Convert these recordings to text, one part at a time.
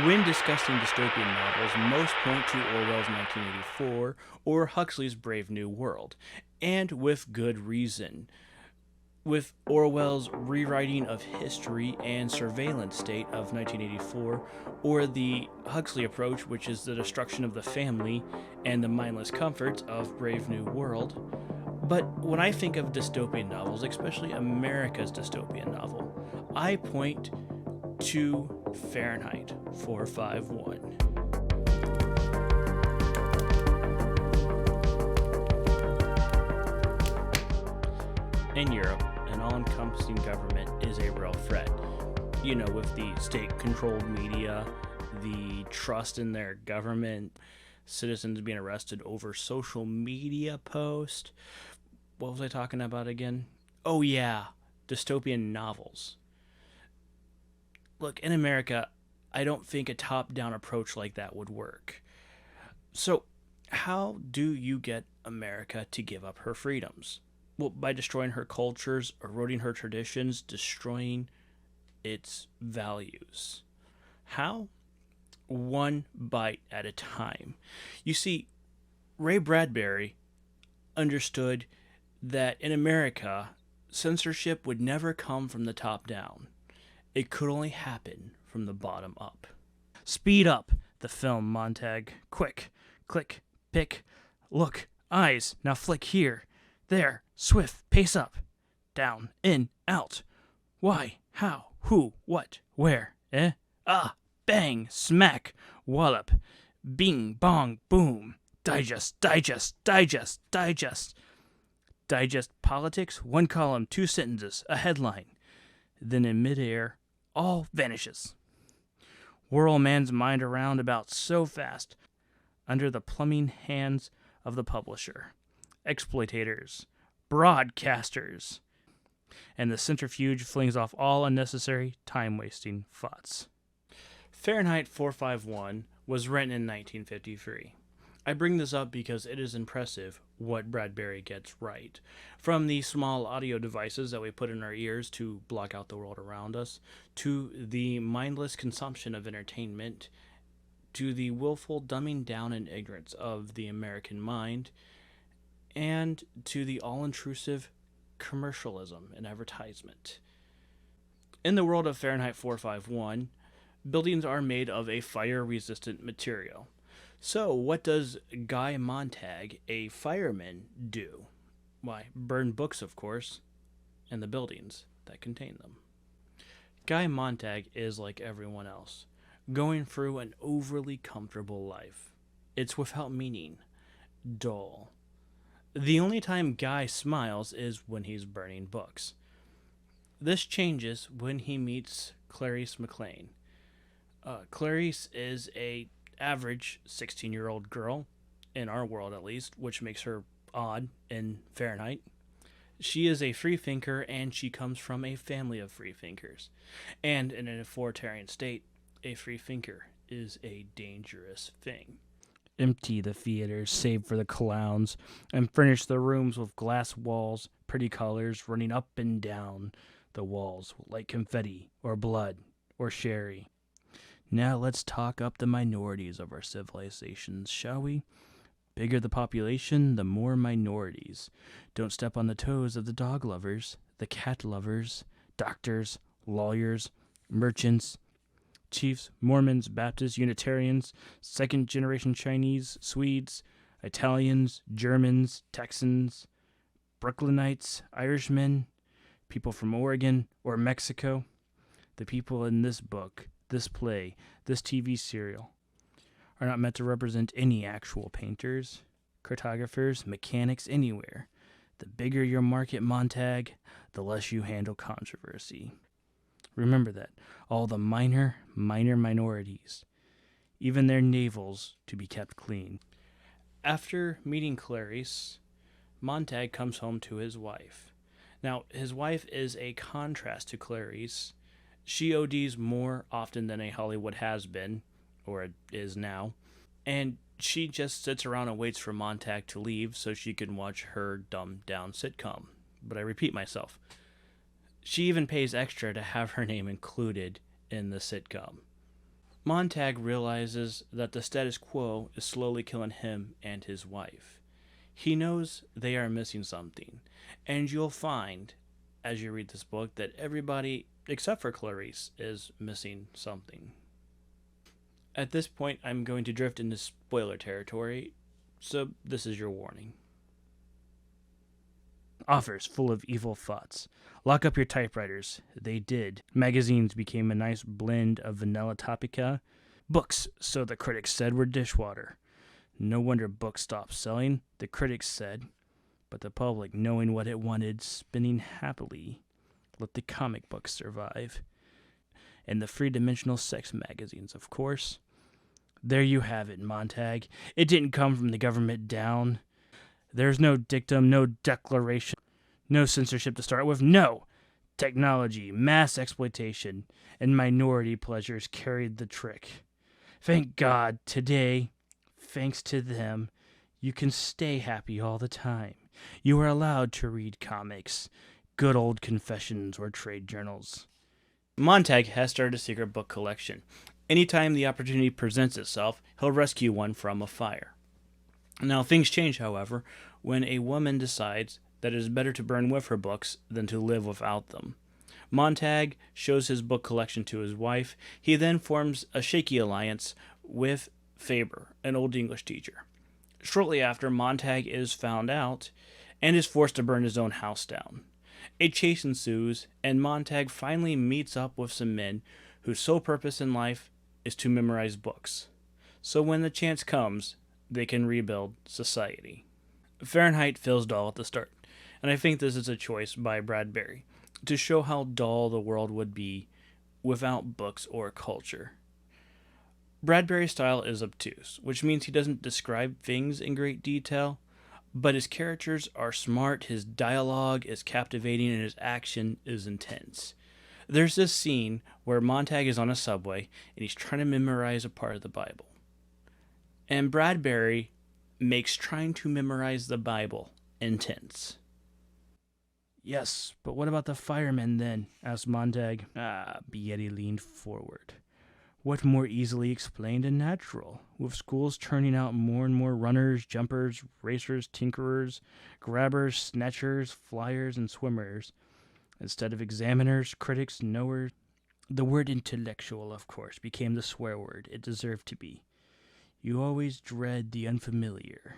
When discussing dystopian novels, most point to Orwell's 1984 or Huxley's Brave New World, and with good reason. With Orwell's rewriting of history and surveillance state of 1984, or the Huxley approach, which is the destruction of the family and the mindless comforts of Brave New World. But when I think of dystopian novels, especially America's dystopian novel, I point to Fahrenheit 451. In Europe, an all encompassing government is a real threat. You know, with the state controlled media, the trust in their government, citizens being arrested over social media posts. What was I talking about again? Oh, yeah, dystopian novels. Look, in America, I don't think a top down approach like that would work. So, how do you get America to give up her freedoms? Well, by destroying her cultures, eroding her traditions, destroying its values. How? One bite at a time. You see, Ray Bradberry understood that in America, censorship would never come from the top down. It could only happen from the bottom up. Speed up the film, Montag. Quick, click, pick, look, eyes, now flick here, there, swift, pace up, down, in, out. Why, how, who, what, where, bang, smack, wallop, bing, bong, boom. Digest, digest, digest, digest. Digest politics, one column, two sentences, a headline. Then in midair, all vanishes. Whirl man's mind around about so fast, under the plumbing hands of the publisher, exploitators, broadcasters, and the centrifuge flings off all unnecessary, time-wasting thoughts. Fahrenheit 451 was written in 1953. I bring this up because it is impressive what Bradberry gets right. From the small audio devices that we put in our ears to block out the world around us, to the mindless consumption of entertainment, to the willful dumbing down and ignorance of the American mind, and to the all-intrusive commercialism and advertisement. In the world of Fahrenheit 451, buildings are made of a fire-resistant material. So, what does Guy Montag, a fireman, do? Why, burn books, of course, and the buildings that contain them. Guy Montag is like everyone else, going through an overly comfortable life. It's without meaning, dull. The only time Guy smiles is when he's burning books. This changes when he meets Clarice McLean. Clarice is a average 16-year-old girl, in our world at least, which makes her odd in Fahrenheit. She is a free thinker, and she comes from a family of free thinkers. And in an authoritarian state, a free thinker is a dangerous thing. Empty the theaters, save for the clowns, and furnish the rooms with glass walls, pretty colors running up and down the walls like confetti or blood or sherry. Now let's talk up the minorities of our civilizations, shall we? Bigger the population, the more minorities. Don't step on the toes of the dog lovers, the cat lovers, doctors, lawyers, merchants, chiefs, Mormons, Baptists, Unitarians, second-generation Chinese, Swedes, Italians, Germans, Texans, Brooklynites, Irishmen, people from Oregon or Mexico. The people in this book, this play, this TV serial are not meant to represent any actual painters, cartographers, mechanics, anywhere. The bigger your market, Montag, the less you handle controversy. Remember that. All the minor minorities, even their navels, to be kept clean. After meeting Clarice, Montag comes home to his wife. Now, his wife is a contrast to Clarice. She ODs more often than a Hollywood has been, or is now, and she just sits around and waits for Montag to leave so she can watch her dumbed-down sitcom. But I repeat myself. She even pays extra to have her name included in the sitcom. Montag realizes that the status quo is slowly killing him and his wife. He knows they are missing something, and you'll find, as you read this book, that everybody, except for Clarice, is missing something. At this point, I'm going to drift into spoiler territory, so this is your warning. Offers full of evil thoughts. Lock up your typewriters. They did. Magazines became a nice blend of vanilla topica. Books, so the critics said, were dishwater. No wonder books stopped selling, the critics said. But the public, knowing what it wanted, spinning happily, let the comic books survive. And the three-dimensional sex magazines, of course. There you have it, Montag. It didn't come from the government down. There's no dictum, no declaration, no censorship to start with. No! Technology, mass exploitation, and minority pleasures carried the trick. Thank God, today, thanks to them, you can stay happy all the time. You are allowed to read comics, good old confessions, or trade journals. Montag has started a secret book collection. Anytime the opportunity presents itself, he'll rescue one from a fire. Now, things change, however, when a woman decides that it is better to burn with her books than to live without them. Montag shows his book collection to his wife. He then forms a shaky alliance with Faber, an old English teacher. Shortly after, Montag is found out and is forced to burn his own house down. A chase ensues, and Montag finally meets up with some men whose sole purpose in life is to memorize books. So when the chance comes, they can rebuild society. Fahrenheit feels dull at the start, and I think this is a choice by Bradberry to show how dull the world would be without books or culture. Bradberry's style is obtuse, which means he doesn't describe things in great detail, but his characters are smart, his dialogue is captivating, and his action is intense. There's this scene where Montag is on a subway, and he's trying to memorize a part of the Bible. And Bradberry makes trying to memorize the Bible intense. Yes, but what about the firemen then? Asked Montag. Bietti leaned forward. What more easily explained and natural? With schools turning out more and more runners, jumpers, racers, tinkerers, grabbers, snatchers, flyers, and swimmers, instead of examiners, critics, knowers. The word intellectual, of course, became the swear word it deserved to be. You always dread the unfamiliar.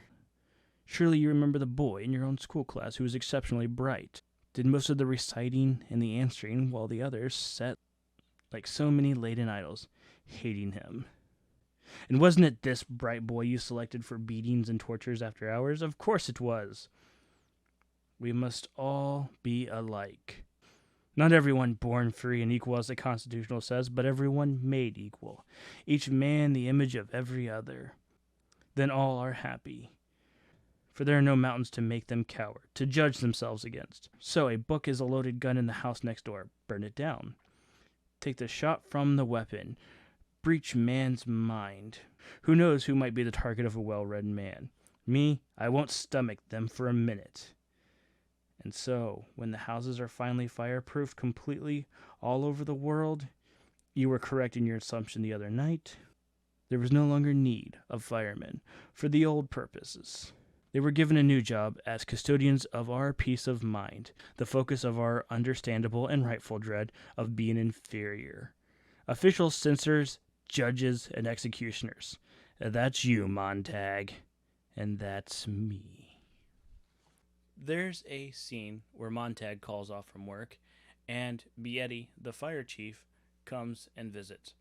Surely you remember the boy in your own school class who was exceptionally bright, did most of the reciting and the answering, while the others sat like so many laden idols, hating him. And wasn't it this bright boy you selected for beatings and tortures after hours? Of course it was. We must all be alike. Not everyone born free and equal, as the Constitution says, but everyone made equal, each man the image of every other. Then all are happy. For there are no mountains to make them cower, to judge themselves against. So a book is a loaded gun in the house next door. Burn it down. Take the shot from the weapon. Breach man's mind. Who knows who might be the target of a well-read man? Me, I won't stomach them for a minute. And so, when the houses are finally fireproofed completely all over the world, you were correct in your assumption the other night. There was no longer need of firemen for the old purposes. They were given a new job as custodians of our peace of mind, the focus of our understandable and rightful dread of being inferior. Officials, censors, judges, and executioners. That's you, Montag. And that's me. There's a scene where Montag calls off from work, and Bietti, the fire chief, comes and visits.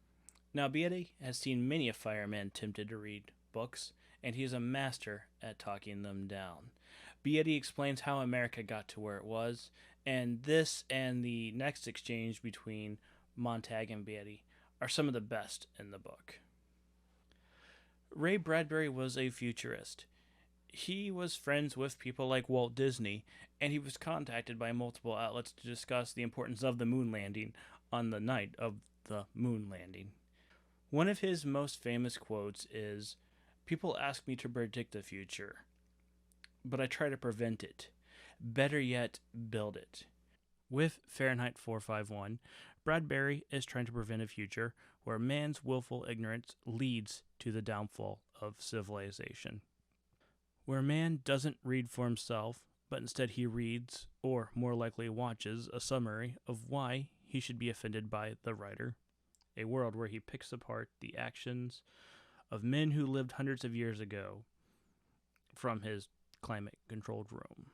Now, Bietti has seen many a fireman tempted to read books, and he is a master at talking them down. Bietti explains how America got to where it was, and this and the next exchange between Montag and Bietti are some of the best in the book. Ray Bradberry was a futurist. He was friends with people like Walt Disney, and he was contacted by multiple outlets to discuss the importance of the moon landing on the night of the moon landing. One of his most famous quotes is, "People ask me to predict the future, but I try to prevent it. Better yet, build it." With Fahrenheit 451, Bradberry is trying to prevent a future where man's willful ignorance leads to the downfall of civilization. Where man doesn't read for himself, but instead he reads, or more likely watches, a summary of why he should be offended by the writer. A world where he picks apart the actions of men who lived hundreds of years ago from his climate-controlled room.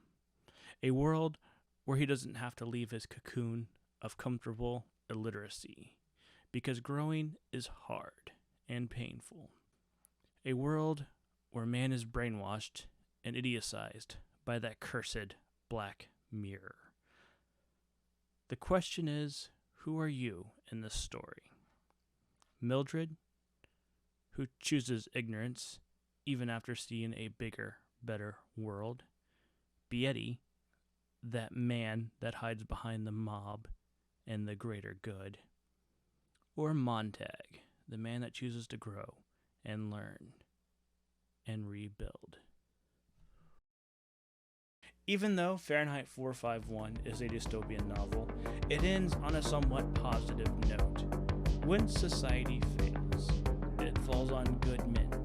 A world where he doesn't have to leave his cocoon of comfortable illiteracy, because growing is hard and painful. A world where man is brainwashed and idiotized by that cursed black mirror. The question is, who are you in this story? Mildred, who chooses ignorance even after seeing a bigger, better world? Beatty, that man that hides behind the mob and the greater good? Or Montag, the man that chooses to grow and learn and rebuild? Even though Fahrenheit 451 is a dystopian novel, it ends on a somewhat positive note. When society fails, it falls on good men